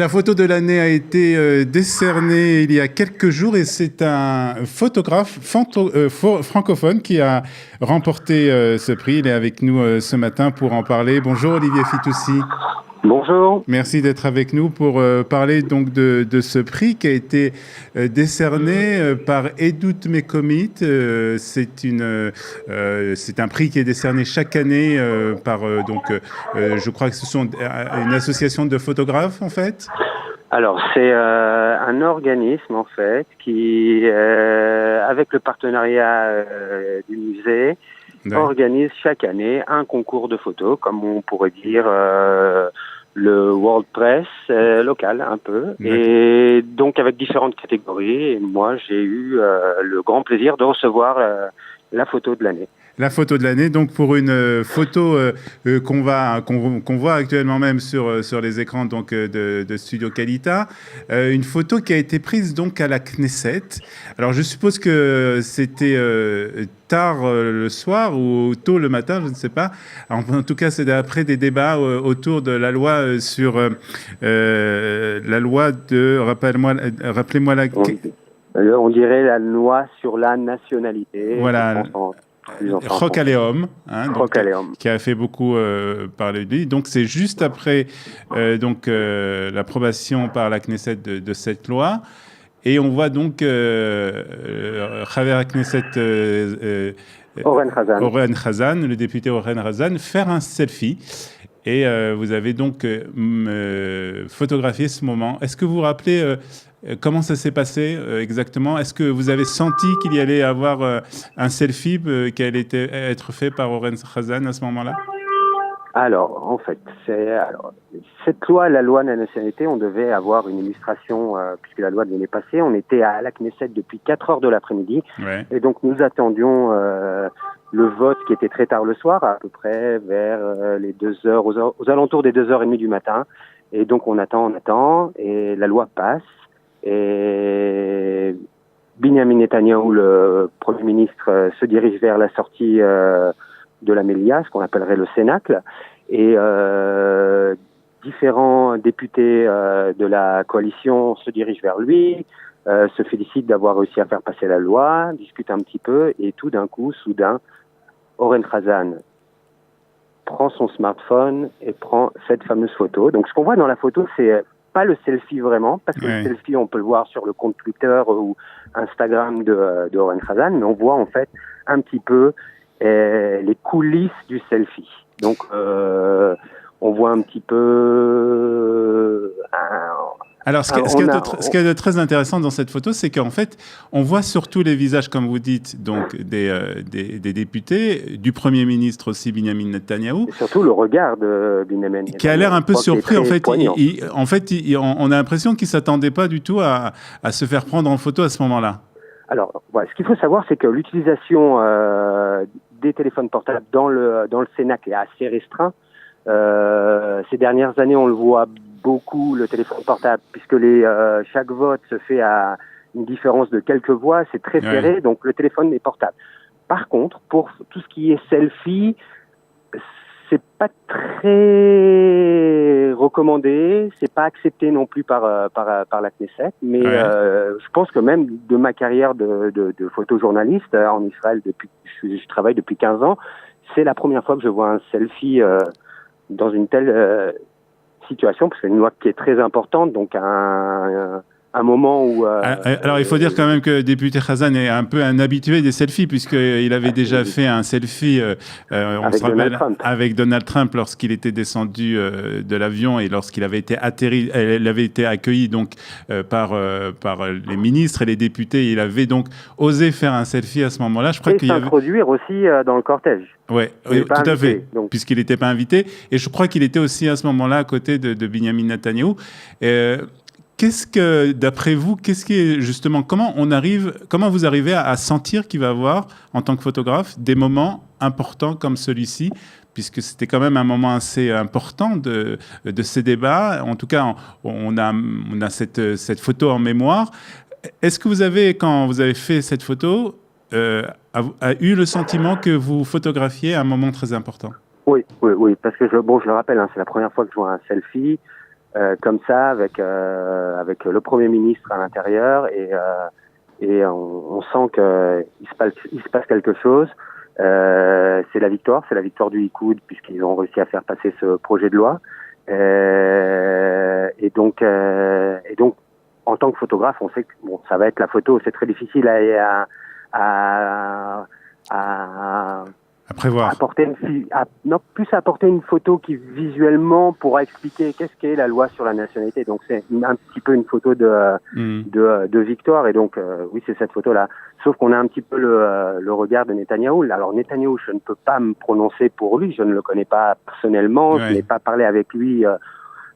La photo de l'année a été décernée il y a quelques jours et c'est un photographe francophone qui a remporté ce prix. Il est avec nous ce matin pour en parler. Bonjour Olivier Fitoussi. Bonjour. Merci d'être avec nous pour parler donc de ce prix qui a été décerné par Edut Mekomit. C'est un prix qui est décerné chaque année par je crois que ce sont une association de photographes en fait. Alors c'est un organisme en fait qui, avec le partenariat du musée, organise chaque année un concours de photos, comme on pourrait dire le World Press local un peu, et donc avec différentes catégories. Et moi, j'ai eu le grand plaisir de recevoir la photo de l'année. La photo de l'année, donc pour une photo qu'on voit actuellement même sur les écrans donc de Studio Qualita, une photo qui a été prise donc à la Knesset. Alors je suppose que c'était tard le soir ou tôt le matin, je ne sais pas. En tout cas, c'est après des débats autour de la loi sur la loi de rappelez-moi la. On dirait la loi sur la nationalité. Voilà. Roch Aleum, qui a fait beaucoup parler de lui. Donc c'est juste après l'approbation par la Knesset de cette loi. Et on voit donc Chaver Knesset Oren Chazan, le député Oren Chazan, faire un selfie. Et vous avez donc photographié ce moment. Est-ce que vous vous rappelez comment ça s'est passé exactement? Est-ce que vous avez senti qu'il y allait avoir un selfie qui allait être fait par Oren Chazan à ce moment-là? Alors, en fait, cette loi, la loi de la nationalité, on devait avoir une illustration, puisque la loi venait passer. On était à la Knesset depuis 4 heures de l'après-midi. Ouais. Et donc, nous attendions le vote qui était très tard le soir, à peu près vers les 2 heures, aux alentours des 2h30 du matin. Et donc, on attend, et la loi passe. Et Binyamin Netanyahou, le Premier ministre, se dirige vers la sortie de la Mélia, ce qu'on appellerait le Cénacle, et différents députés de la coalition se dirigent vers lui, se félicitent d'avoir réussi à faire passer la loi, discutent un petit peu, et tout d'un coup, soudain, Oren Chazan prend son smartphone et prend cette fameuse photo. Donc ce qu'on voit dans la photo, c'est pas le selfie vraiment, parce que le selfie, on peut le voir sur le compte Twitter ou Instagram de Oren Chazan, mais on voit en fait un petit peu les coulisses du selfie. Donc, on voit un petit peu. Alors, ce qui est de très intéressant dans cette photo, c'est qu'en fait, on voit surtout les visages, comme vous dites, donc des députés, du Premier ministre aussi, Binyamin Netanyahou. Et surtout le regard de Binyamin Netanyahou. Qui a l'air un peu surpris. En fait, on a l'impression qu'il ne s'attendait pas du tout à se faire prendre en photo à ce moment-là. Alors, voilà, ce qu'il faut savoir, c'est que l'utilisation des téléphones portables dans le Cénacle est assez restreint. Ces dernières années, on le voit beaucoup, le téléphone portable, puisque chaque vote se fait à une différence de quelques voix, c'est très serré, donc le téléphone est portable. Par contre, pour tout ce qui est selfie, c'est pas très recommandé, c'est pas accepté non plus par la Knesset, mais je pense que même de ma carrière de photojournaliste en Israël, je travaille depuis 15 ans, c'est la première fois que je vois un selfie dans une telle situation, parce que c'est une loi qui est très importante, donc un moment où... Alors, il faut dire quand même que le député Chazan est un peu un habitué des selfies, puisqu'il avait déjà fait un selfie, on se rappelle, avec Donald Trump lorsqu'il était descendu de l'avion et lorsqu'il avait été atterri, il avait été accueilli donc, par les ministres et les députés. Il avait donc osé faire un selfie à ce moment-là. Je crois et s'introduire aussi dans le cortège. Oui, tout à fait, puisqu'il n'était pas invité. Et je crois qu'il était aussi à ce moment-là à côté de Binyamin Netanyahou. Qu'est-ce que, d'après vous, comment vous arrivez à sentir qu'il va y avoir, en tant que photographe, des moments importants comme celui-ci, puisque c'était quand même un moment assez important de ces débats. En tout cas, on a cette photo en mémoire. Est-ce que vous avez, quand vous avez fait cette photo, a eu le sentiment que vous photographiez un moment très important? Oui, parce que je le rappelle, c'est la première fois que je vois un selfie. comme ça, avec le Premier ministre à l'intérieur, et on sent qu'il se passe quelque chose. C'est la victoire du Likoud, puisqu'ils ont réussi à faire passer ce projet de loi. Et donc, en tant que photographe, on sait que ça va être la photo. C'est très difficile à prévoir. Apporter une photo qui visuellement pourra expliquer qu'est-ce qu'est la loi sur la nationalité. Donc c'est un petit peu une photo de victoire. Et donc oui, c'est cette photo-là. Sauf qu'on a un petit peu le regard de Netanyahou. Alors Netanyahou, je ne peux pas me prononcer pour lui. Je ne le connais pas personnellement. Ouais. Je n'ai pas parlé avec lui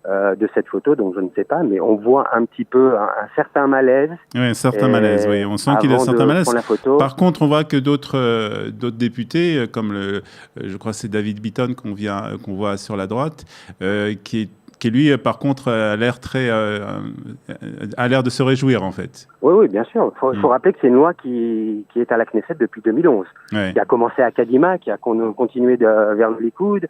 de cette photo, donc je ne sais pas, mais on voit un petit peu un certain malaise. Oui, un certain malaise, oui. On sent qu'il y a un certain malaise. Par contre, on voit que d'autres députés, comme je crois que c'est David Bitton qu'on voit sur la droite, qui lui, par contre, a l'air de se réjouir, en fait. Oui, bien sûr. Il faut rappeler que c'est une loi qui est à la Knesset depuis 2011, qui a commencé à Kadima, qui a continué vers le Likoud,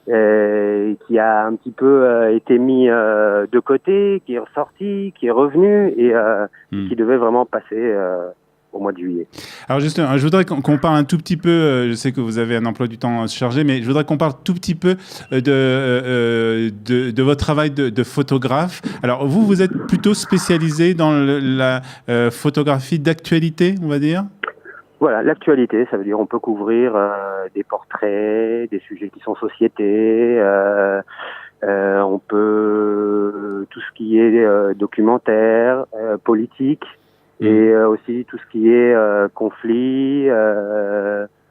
qui a un petit peu été mis de côté, qui est ressorti, qui est revenu et qui devait vraiment passer au mois de juillet. Alors justement, je voudrais qu'on parle un tout petit peu, je sais que vous avez un emploi du temps chargé, mais je voudrais qu'on parle tout petit peu de votre travail de photographe. Alors vous êtes plutôt spécialisé dans la photographie d'actualité, on va dire ? Voilà, l'actualité, ça veut dire on peut couvrir des portraits, des sujets qui sont société, on peut tout ce qui est documentaire, politique, et aussi tout ce qui est conflit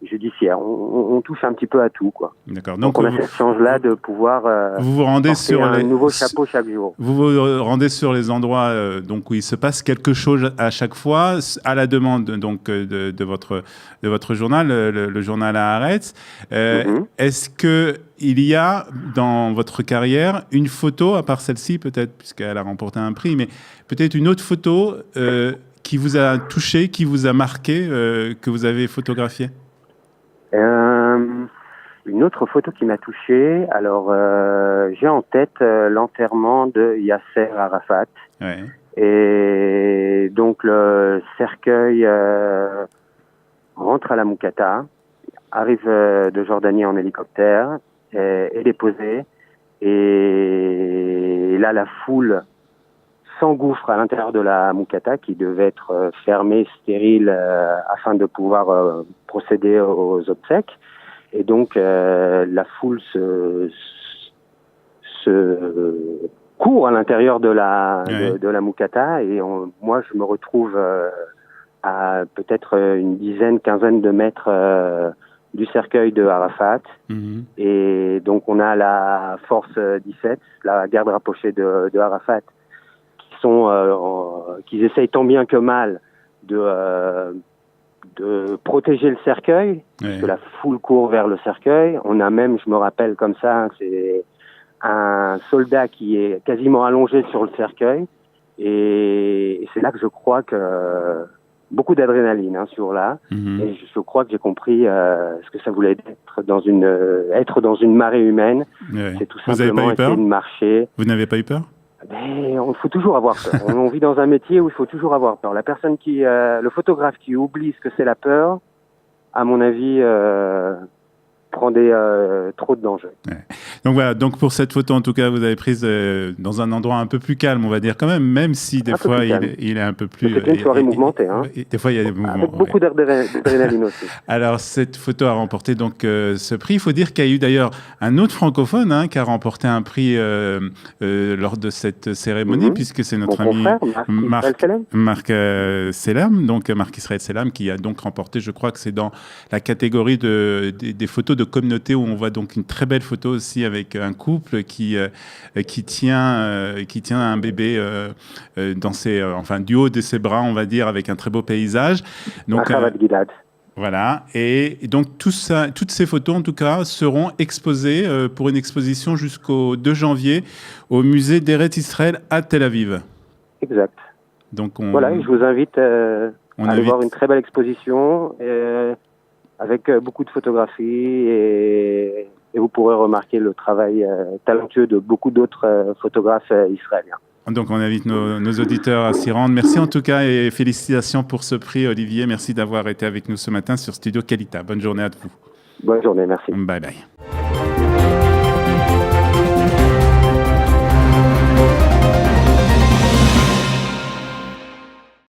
judiciaire. On touche un petit peu à tout, quoi. D'accord. Donc on a cette chance-là de pouvoir vous rendez sur un nouveau chapeau chaque jour. Vous vous rendez sur les endroits donc où il se passe quelque chose à chaque fois, à la demande donc de votre journal, le journal Haaretz. Est-ce que il y a dans votre carrière une photo, à part celle-ci peut-être, puisqu'elle a remporté un prix, mais peut-être une autre photo qui vous a touché, qui vous a marqué, que vous avez photographiée? Une autre photo qui m'a touché, alors j'ai en tête l'enterrement de Yasser Arafat. Ouais. Et donc le cercueil rentre à la Moukata, arrive de Jordanie en hélicoptère, est déposé, et là la foule s'engouffre à l'intérieur de la Moukata qui devait être fermée, stérile, afin de pouvoir procéder aux obsèques. Et donc la foule se court à l'intérieur de la Moukata, et moi je me retrouve à peut-être une quinzaine de mètres du cercueil de Arafat. Et donc on a la force 17, la garde rapprochée de Arafat, qui essayent tant bien que mal de protéger le cercueil, parce que la foule court vers le cercueil. On a même, je me rappelle comme ça, c'est un soldat qui est quasiment allongé sur le cercueil, et c'est là que je crois que beaucoup d'adrénaline sur là, et je crois que j'ai compris ce que ça voulait être dans une marée humaine. C'est tout simplement essayer de marcher. Vous n'avez pas eu peur? Mais il faut toujours avoir peur. On vit dans un métier où il faut toujours avoir peur. Le photographe qui oublie ce que c'est la peur, à mon avis, prend trop de dangers. Ouais. Donc voilà, donc pour cette photo en tout cas, vous avez prise dans un endroit un peu plus calme, on va dire quand même si des fois il est un peu plus... C'était une soirée mouvementée. Des fois il y a des mouvements. Avec beaucoup d'adrénaline aussi. Alors cette photo a remporté donc ce prix. Il faut dire qu'il y a eu d'ailleurs un autre francophone qui a remporté un prix lors de cette cérémonie, puisque c'est notre ami Marc Selam, donc Marc Israël Selam, qui a donc remporté, je crois que c'est dans la catégorie des photos de communauté, où on voit donc une très belle photo aussi avec un couple qui tient un bébé du haut de ses bras, on va dire, avec un très beau paysage. Donc voilà, et donc toutes ces photos en tout cas seront exposées pour une exposition jusqu'au 2 janvier au musée d'Eretz Israël à Tel Aviv. Exact. Donc voilà, je vous invite à aller voir une très belle exposition avec beaucoup de photographies, et et vous pourrez remarquer le travail talentueux de beaucoup d'autres photographes israéliens. Donc, on invite nos auditeurs à s'y rendre. Merci en tout cas et félicitations pour ce prix, Olivier. Merci d'avoir été avec nous ce matin sur Studio Kalita. Bonne journée à vous. Bonne journée, merci. Bye bye.